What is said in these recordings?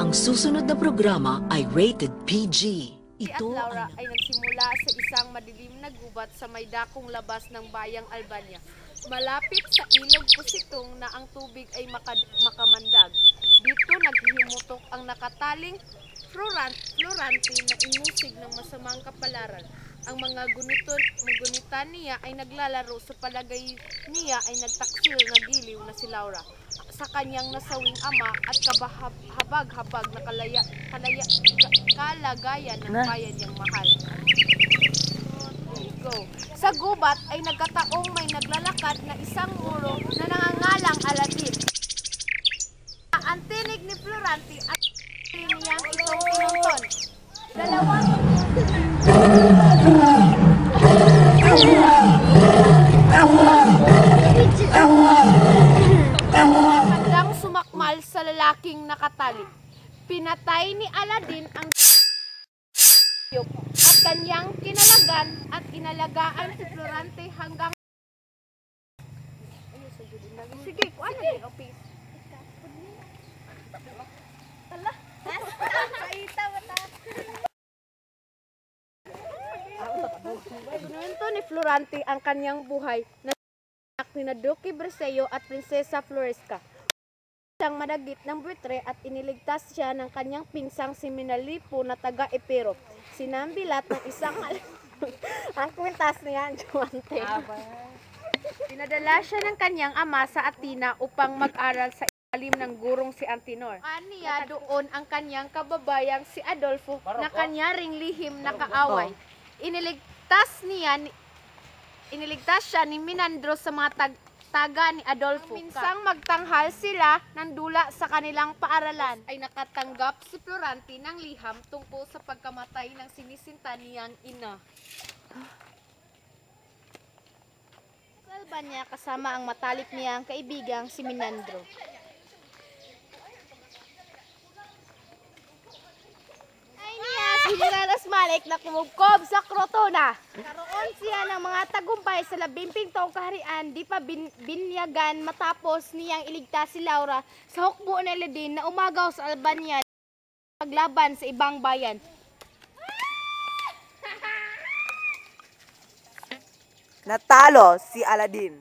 Ang susunod na programa ay rated PG. Si at Laura ay nagsimula sa isang madilim na gubat sa may dakong labas ng bayang Albania. Malapit sa ilog Pusitong na ang tubig ay makamandag. Dito naghihimutok ang nakataling florante na inusig ng masamang kapalaran. Ang mga gunita niya ay naglalaro, sa palagay niya ay nagtaksil na giliw na si Laura sa kanyang nasawing ama at kabahabag-habag na kalagayan ng bayan niyang mahal. Go. Sa gubat ay nagkataong may naglalakad na isang guro na nangangalang Aladin. Ang tinig ni Florante at niyang itong pinunton. Handang sumakmal sa lalaking nakatali. Pinatay ni Aladin ang at kanyang kinalagan at inalagaan si Florante hanggang sige, kuan na din opis. Ala, kaita wala. Ginunto ni Florante ang kanyang buhay na ni Duque Briseño at Prinsesa Floresca. Siyang madagit ng buitre at iniligtas siya ng kanyang pinsang si Minalipo na taga Epiro. Sinambilat ng isang ang kwintas niya, Juante. Pinadala siya ng kanyang ama sa Atina upang mag-aral sa ilalim ng gurong si Antinor. Aniya doon ang kanyang kababayang si Adolfo na kanya ring lihim na kaaway. Iniligtas siya ni Minandro sa mga taga ni Adolfo. Minsang magtanghal sila ng dula sa kanilang paaralan, ay nakatanggap si Florante ng liham tungkol sa pagkamatay ng sinisinta niyang ina. Sa Albania kasama ang matalik niyang kaibigang si Minandro. Si General Malik na kumugkob sa Crotona. Karoon siya ng mga tagumpay sa 15 taong kaharian, di pa binyagan matapos niyang iligtas si Laura sa hukbo ni Aladin na umagaw sa Albania paglaban sa ibang bayan. Natalo si Aladin.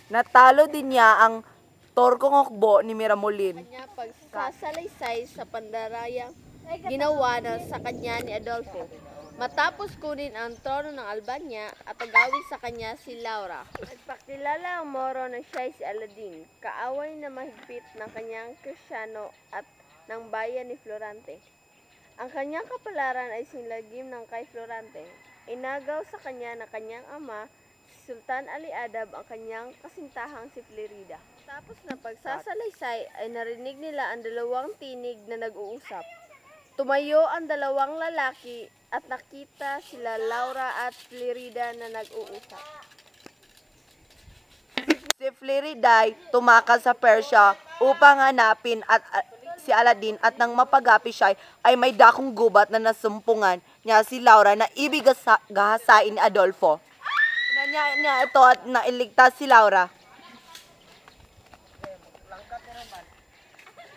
Natalo din niya ang Torkong Hukbo ni Miramolin. Kanya pagsasalaysay sa pandarayang ginawa na sa kanya ni Adolfo. Matapos kunin ang trono ng Albania at agawin sa kanya si Laura. Nagpakilala ang Moro na siya si Aladin, kaaway na mahigpit ng kanyang Kristyano at ng bayan ni Florante. Ang kanyang kapalaran ay sinlagim ng kay Florante. Inagaw sa kanya ng kanyang ama, si Sultan Ali Adab, ang kanyang kasintahang si Flerida. Tapos na pagsasalaysay ay narinig nila ang dalawang tinig na nag-uusap. Tumayo ang dalawang lalaki at nakita sila Laura at Flerida na nag-uusap. Si Flerida ay tumakas sa Persia upang hanapin si Aladin at nang mapagapi siya ay may dakong gubat na nasumpungan niya si Laura na ibig gahasain ni Adolfo. Niya ito at nailigtas si Laura.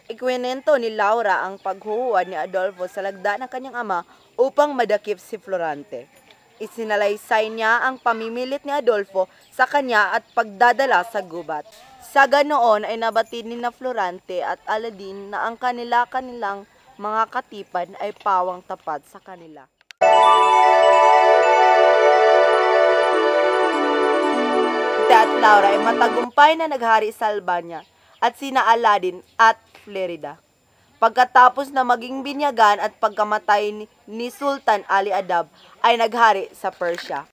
Ikwinento ni Laura ang paghuhuwad ni Adolfo sa lagda ng kanyang ama upang madakip si Florante. Isinalaysay niya ang pamimilit ni Adolfo sa kanya at pagdadala sa gubat. Sa ganoon ay nabatid ni na Florante at Aladin na ang kanilang mga katipan ay pawang tapat sa kanila. At Laura ay matagumpay na naghari sa Albania at sina Aladin at Flerida. Pagkatapos na maging binyagan at pagkamatay ni Sultan Ali Adab ay naghari sa Persia.